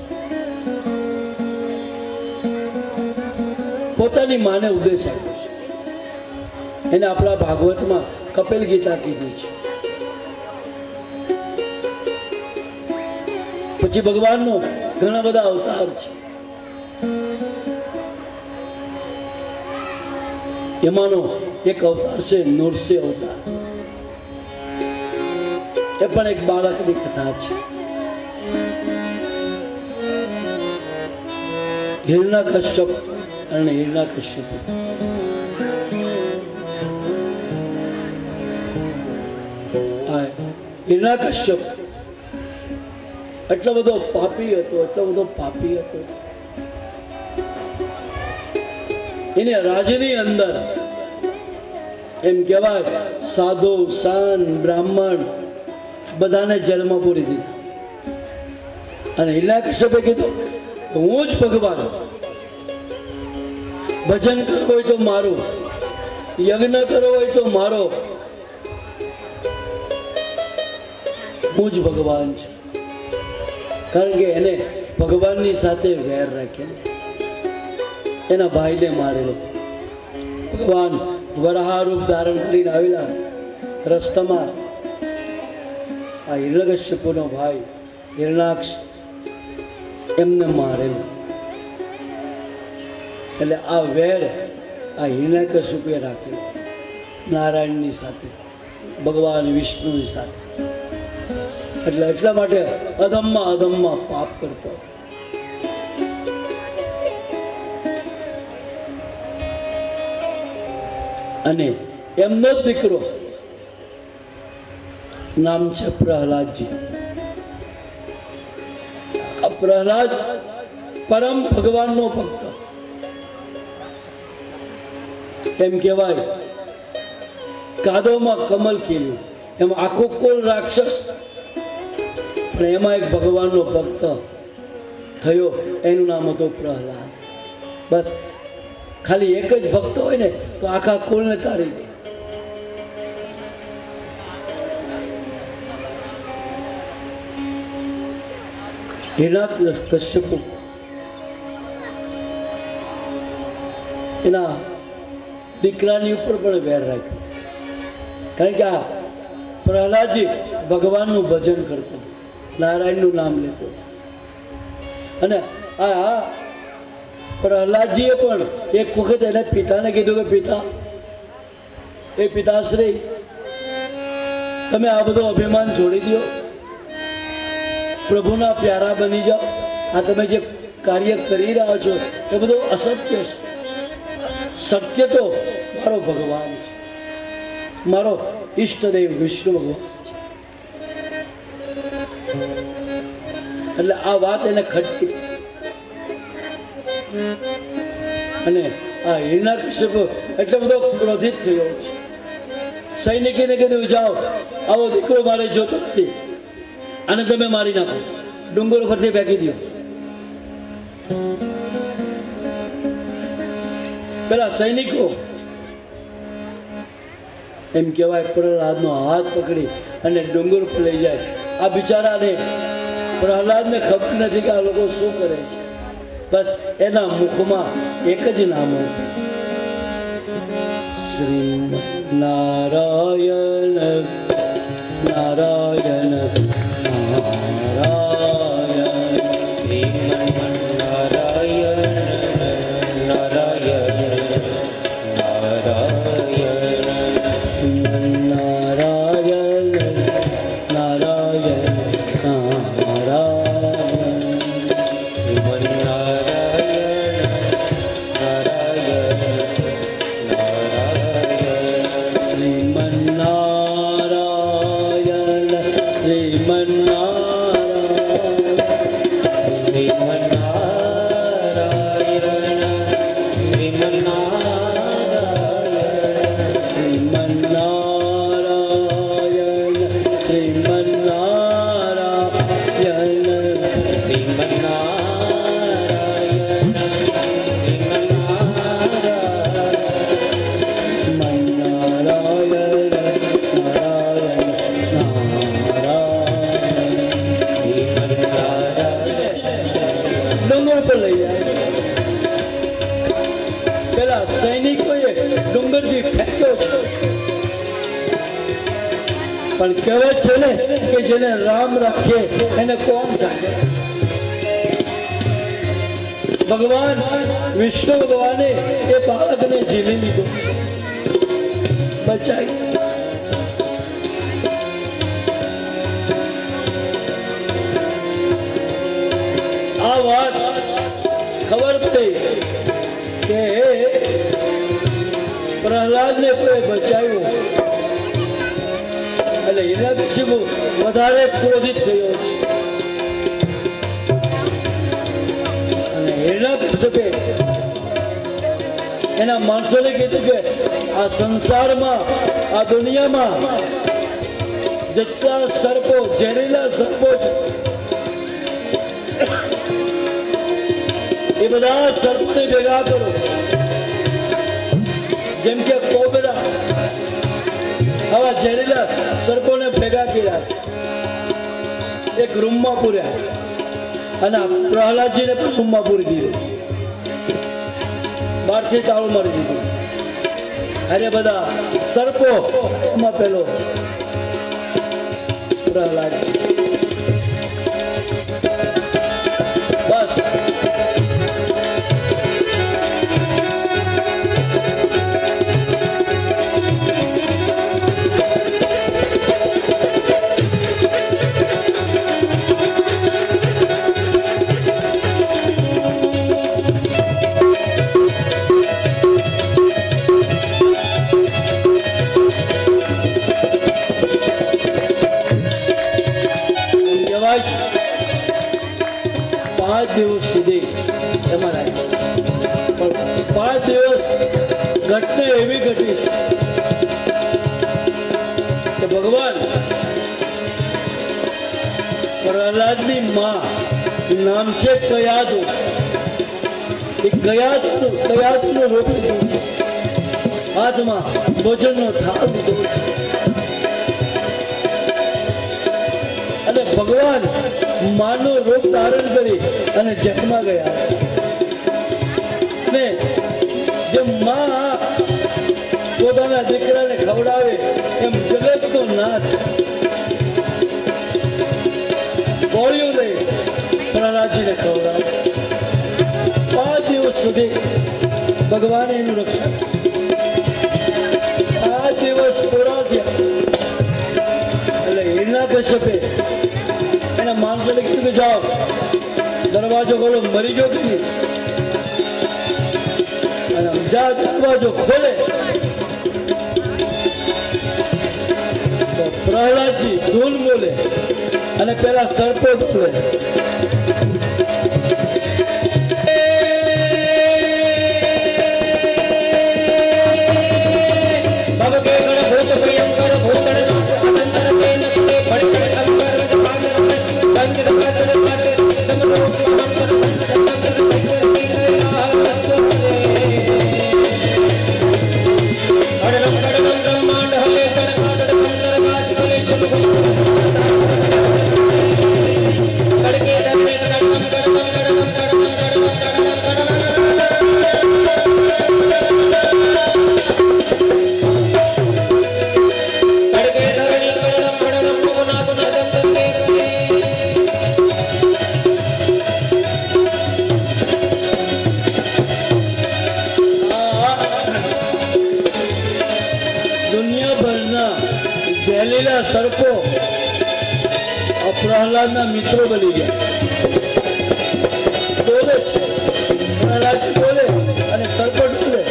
પોતાની માને ઉપદેશ આપ્યો છે. એને આપણા ભાગવતમાં કપિલ ગીતા કીધી છે. પછી ભગવાનનો ઘણા બધા અવતાર છે. એમાંનો એક અવતાર છે નૃસિંહ અવતાર. એ પણ એક બાળકની કથા છે. હિરણ્યકશ્યપ અને હિરણ્યકશ્યપ હિરણ્યકશ્યપ એટલો બધો પાપી હતો. એને રાજની અંદર એમ કહેવાય સાધુ સાન બ્રાહ્મણ બધાને જેલમાં પૂરી દીધા. અને હિરણ્યકશ્યપે કીધું હું જ ભગવાન, ભજન કરવું હોય તો મારું, યજ્ઞ કરવો હોય તો મારો, હું જ ભગવાન છું. કારણ કે એને ભગવાનની સાથે વેર રાખ્યા. એના ભાઈને મારેલો. ભગવાન વરાહ રૂપ ધારણ કરીને આવેલા રસ્તામાં આ હિરણ્યકશ્યપનો ભાઈ હિરણાક્ષ એમને મારેલો. એટલે આ વેર આ હિરણ્યકશ્યપે રાખેલો નારાયણની સાથે, ભગવાન વિષ્ણુની સાથે. એટલે એટલા માટે અધમમાં પાપ કરતો. અને એમનો જ દીકરો નામ છે પ્રહલાદજી. આ પ્રહલાદ પરમ ભગવાનનો ભક્ત. એમ કહેવાય કાદવમાં કમલ ખીલ્યું. એમ આખો કુલ રાક્ષસ, પણ એમાં એક ભગવાનનો ભક્ત થયો. એનું નામ હતું પ્રહલાદ. બસ ખાલી એક જ ભક્ત હોય ને તો આખા કુલને તારી દે. હિરણ્યકશ્યપ એના દીકરાની ઉપર પણ વેર રાખ્યો. કારણ કે આ પ્રહલાદજી ભગવાનનું ભજન કરતો, નારાયણનું નામ લેતો. અને આ પ્રહલાદજીએ પણ એક વખત એને પિતાને કીધું કે પિતા, એ પિતાશ્રી તમે આ બધું અભિમાન છોડી દો, પ્રભુના પ્યારા બની જાઓ. આ તમે જે કાર્ય કરી રહ્યા છો એ બધું અસત્ય છે. સત્ય તો મારો ભગવાન છે, મારો ઈષ્ટદેવ વિષ્ણુ ભગવાન છે. એટલે આ વાત એને ખટકી. અને આ હિરણ્યકશ્યપ એટલો બધો ક્રોધિત થયો છે. સૈનિકોને કીધું જાઓ, આવો દીકરો મારે જોતો નથી, અને તમે મારી નાખો, ડુંગર પરથી ફેંકી દો. પેલા સૈનિકો એમ કહેવાય પ્રહલાદનો હાથ પકડી અને ડુંગર પર લઈ જાય. આ બિચારાને પ્રહલાદને ખબર નથી કે આ લોકો શું કરે છે. બસ એના મુખમાં એક જ નામ હતું, શ્રીમદ નારાયણ નારાયણ નારાયણ. શ્રીમન્ નારાયણ નારાયણ નારાયણ નારાયણ નારાયણ નારાયણ. શ્રીમન્નારાયણ ડુંગર પર લઈ જાય. પેલા સૈનિકોએ ડુંગરથી ફેંક્યો છે, પણ કહેવત છે ને કે જેને રામ રાખે એને કોણ રાખે. ભગવાન વિષ્ણુ ભગવાને એ બાળકને ઝીલી લીધો, બચાવી. આ વાત ખબર પડી કે પ્રહલાદને કોઈ બચાવ્યો એટલે હિરણ્યકશિપુ વધારે ક્રોધિત થયો છે. અને હિરણ્યકશિપે એના માણસોને કીધું કે આ સંસારમાં, આ દુનિયામાં જેટલા સર્પો, ઝેરીલા સર્પો છે, એ બધા સર્પોને ભેગા કરો. જેમ કે કોબરા, આવા ઝેરીલા સર્પોને ભેગા કર્યા, એક રૂમમાં પૂર્યા, અને પ્રહલાદજીને પણ રૂમમાં પૂરી દીધો, બહારથી તાળું મારી દીધું. અરે બધા સર્પો, એમાં પેલો પ્રહલાદ. બસ પાંચ દિવસ સુધી એમાં રાખ્યો. પણ 5 દિવસ ઘટના એવી ઘટી કે ભગવાન પ્રહલાદની માં નામ છે કયાદુ. એ કયાદુનો રોગ હાથમાં ભોજનનો થાળ લીધો અને ભગવાન માનો રૂપ ધારણ કરી અને જન્મમાં ગયા. ને જેમ માં પોતાના દીકરાને ખવડાવે એમ જગતનો નાથ ગોળીઓ લઈ પ્રહલાદજીને ખવડાવે. 5 દિવસ સુધી ભગવાને એનું રક્ષણ. 5 દિવસ પૂરા થયા એટલે હિરણ્યકશ્યપે એના માણસોને કીધું કે જાઓ દરવાજો ખોલો, મરી ગયો કે નહીં. અને જા દરવાજો ખોલે તો પ્રહલાદજી ધૂલ બોલે અને પેલા સર્પો બોલે. ઝેરીલા સર્પો પ્રહલાદના મિત્રો બની ગયા. બોલે છે પ્રહલાદ બોલે અને સર્પો ડૂબે.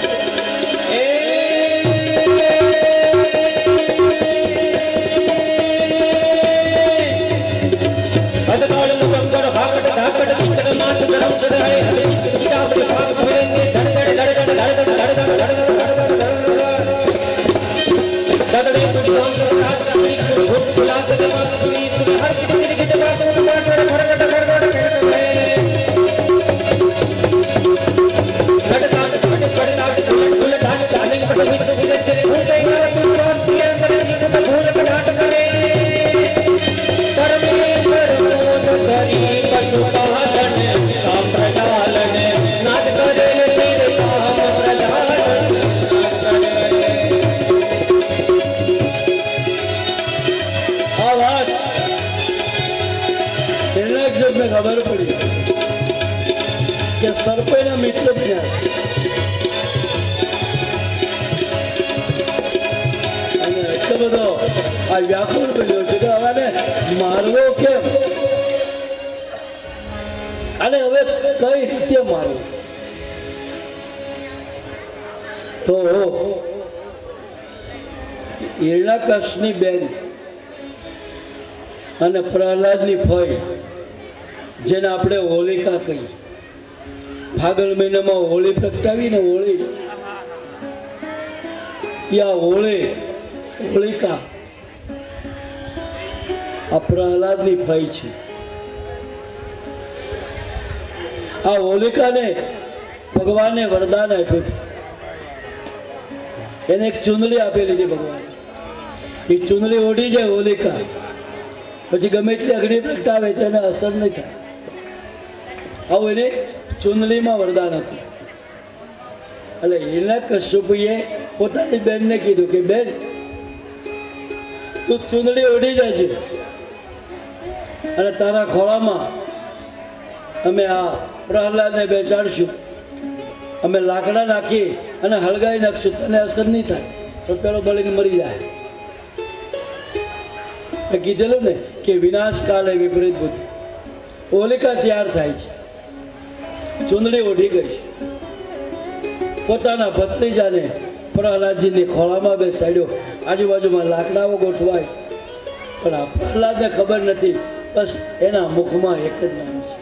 ખબર પડી કે સરપૈના મિત્ર થયા અને એટલો બધો આ વ્યાકુળ બન્યો છે કે હવે મારવો કેમ અને હવે કઈ રીતે મારવું. તો હિરણ્યકશની બેન અને પ્રહલાદની ફઈ જેને આપણે હોલિકા કહીએ, ફાગણ મહિનામાં હોળી પ્રગટાવી ને હોળી હોલિકા આ પ્રહલાદની ફઈ છે. આ હોલિકાને ભગવાને વરદાન આપ્યું હતું. એને એક ચુંદડી આપેલી હતી ભગવાન. એ ચુંદડી ઓઢી જાય હોલિકા પછી ગમે એટલી અગ્નિ પ્રગટાવે તેને અસર નહીં થાય. આવું એને ચુંદડીમાં વરદાન હતું. એટલે હિરણ્યકશ્યપુએ પોતાની બેનને કીધું કે બેન તું ચુંદડી ઓઢી જાય છે અને તારા ખોળામાં અમે આ પ્રહલાદને બેસાડશું, અમે લાકડા નાખી અને હળગાવી નાખશું, તને અસર નહીં થાય, તો પેલો બળીને મરી જાય. મેં કીધેલું ને કે વિનાશ કાલે વિપરીત બુદ્ધિ. હોલિકા તૈયાર થાય છે, ચુંદડી ઓઢી ગઈ, પોતાના ભત્રીજાને પ્રહલાદજીની ખોળામાં બેસાડ્યો. આજુબાજુમાં લાકડાઓ ગોઠવાય, પણ આ પ્રહલાદને ખબર નથી. બસ એના મુખમાં એક જ નામ છે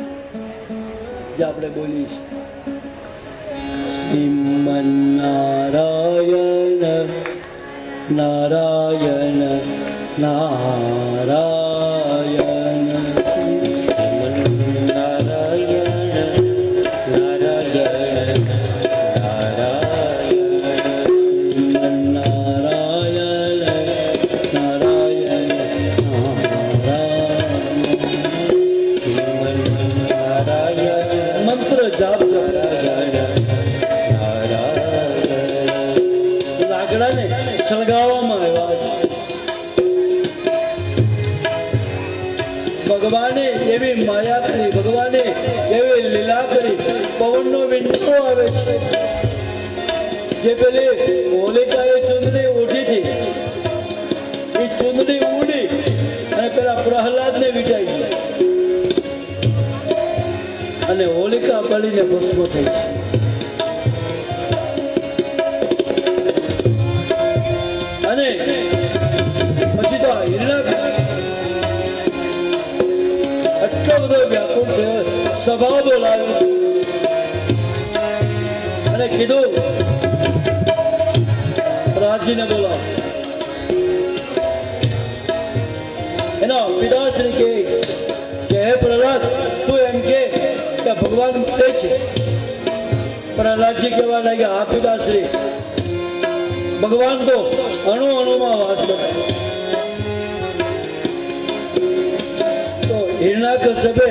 જે આપણે બોલીએ છીએ, શ્રીમન્નારાયણ નારાયણ નારાયણ. સળગાવવામાં આવ્યા છે. ભગવાને એવી માયા કરી, ભગવાને એવી લીલા કરી, પવનનો વિંડો આવે છે. જે પેલી હોલિકાએ ચુંદડી ઉઠી હતી એ ચુંદડી ઉડી અને પેલા પ્રહલાદને વિટાઈ ગઈ અને હોલિકા બળીને ભસ્મ થઈ છે. અને પછી તો આટલો બધો વ્યાકુળ થયો, સભા બોલાવ્યો અને કીધું પ્રહલાદજીને બોલાવો. એના પિતાશ્રી કે હે પ્રહલાદ તું એમ કે ભગવાન મળે છે. પ્રહલાદજી કહેવા લાગ્યા હા પિતાશ્રી, ભગવાન તો અણુ અણુમાં વાસ કરે. તો હિરણ્યકશ્યપે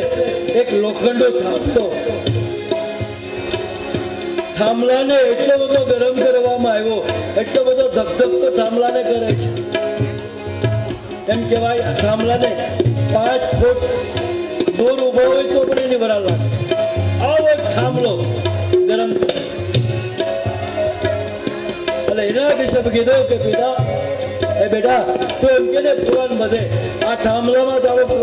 એક લોખંડો થાંભલાને એટલો બધો ગરમ કરવામાં આવ્યો, એટલો બધો ધગધગતો થાંભલાને કરે છે. એમ કહેવાય થાંભલાને 5 ફૂટ દૂર ઉભો હોય તો પણ એની બરાબર લાગે. આવો એક થાંભલો ગરમ. હિરણ્યકશ્યપે કીધું કે પિતા એ બેટા તું એમ કે ભગવાન બધે આ થાંભલામાં તારો